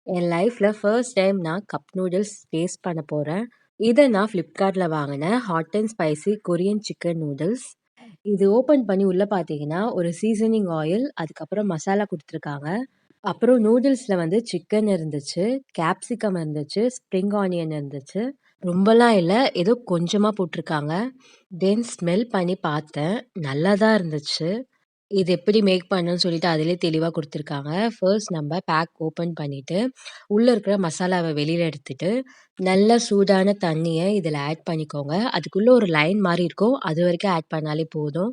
என் லைஃப்ல first time நான் cup noodles taste பண்ண போறேன். இத நான் Flipkartல வாங்குனேன். Hot and spicy Korean chicken noodles. இது ஓப்பன் பண்ணி உள்ள பார்த்தீங்கன்னா, ஒரு சீசனிங் ஆயில், அதுக்கப்புறம் மசாலா குடுத்துருக்காங்க. அப்புறம் நூடுல்ஸ்ல வந்து சிக்கன் இருந்துச்சு, கேப்சிகம் இருந்துச்சு, ஸ்ப்ரிங் ஆனியன் இருந்துச்சு. ரொம்பலாம் இல்ல. ஏதோ கொஞ்சமா போட்டுருக்காங்க. தென் ஸ்மெல் பண்ணி பார்த்தேன். நல்லா தான் இருந்துச்சு. இது எப்படி மேக் பண்ணணும்னு சொல்லிட்டு அதிலேயே தெளிவா குடுத்துருக்காங்க. ஃபர்ஸ்ட் நம்ம பேக் ஓப்பன் பண்ணிட்டு, உள்ள இருக்கிற மசாலாவ வெளியில எடுத்துட்டு, நல்லா சூடான தண்ணீய இதில ஆட் பண்ணிக்கோங்க. அதுக்குள்ள ஒரு லைன் மாரி இருக்கும். அதுவரைக்கும் ஆட் பண்ணாலே போதும்.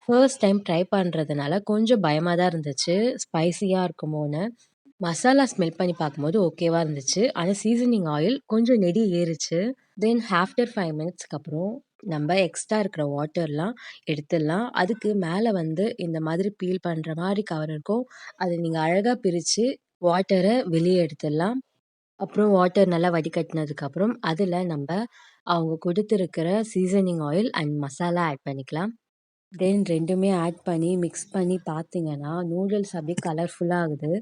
ஃபர்ஸ்ட் டைம் ட்ரை பண்றதுனால கொஞ்சம் பயமா தான் இருந்துச்சு. ஸ்பைசியா இருக்குமோன்னு. மசாலா ஸ்மெல் பண்ணி பார்க்கும்போது ஓகேவா இருந்துச்சு. ஆனா சீசனிங் ஆயில் கொஞ்சம் நெடி ஏறுச்சு. தென் ஆஃப்டர் 5 மினிட்ஸ்க்கு அப்புறம் நம்ம எக்ஸ்ட்ரா இருக்கிற வாட்டர்லாம் எடுத்துடலாம். அதுக்கு மேல வந்து இந்த மாதிரி பீல் பண்ற மாரி கவர் இருக்கும். அத நீங்க அழகா பிரிச்சு வாட்டர வெளிய எடுத்துடலாம். அப்புறம் வாட்டர் நல்லா வடிகட்டினதுக்கு அப்புறம் அதுல நம்ப அவங்க குடுத்திருக்கிற seasoning oil and masala add பண்ணிக்கலாம். தென் 2மே ஆட் பண்ணி மிக்ஸ் பண்ணி பார்த்தீங்கன்னா, நூடுல்ஸ் அப்படியே கலர்ஃபுல்லா ஆகுது.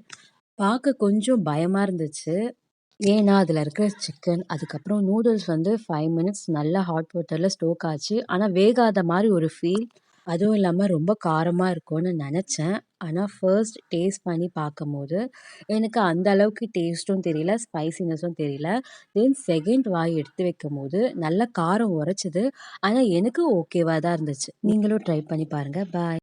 பார்க்க கொஞ்சம் பயமா இருந்துச்சு. ஏன்னா, அதுல இருக்கிற சிக்கன், அதுக்கப்புறம் நூடுல்ஸ் வந்து 5 மினிட்ஸ் நல்லா ஹாட் வாட்டர்ல ஸ்டோக் ஆச்சு. ஆனா, வேகாத மாரி ஒரு ஃபீல். அதுவும் இல்லாம ரொம்ப காரமா இருக்கும்னு நெனச்சேன். ஆனா, ஃபர்ஸ்ட் டேஸ்ட் பண்ணி பார்க்கும்போது, எனக்கு அந்த அளவுக்கு டேஸ்ட்டும் தெரியல, ஸ்பைசினஸும் தெரியல. தென் செகண்ட் வாய் எடுத்து வைக்கும்போது, நல்ல காரம் உரைச்சது. ஆனா, எனக்கு ஓகேவா தான் இருந்துச்சு. நீங்களும் ட்ரை பண்ணி பாருங்க. பாய்.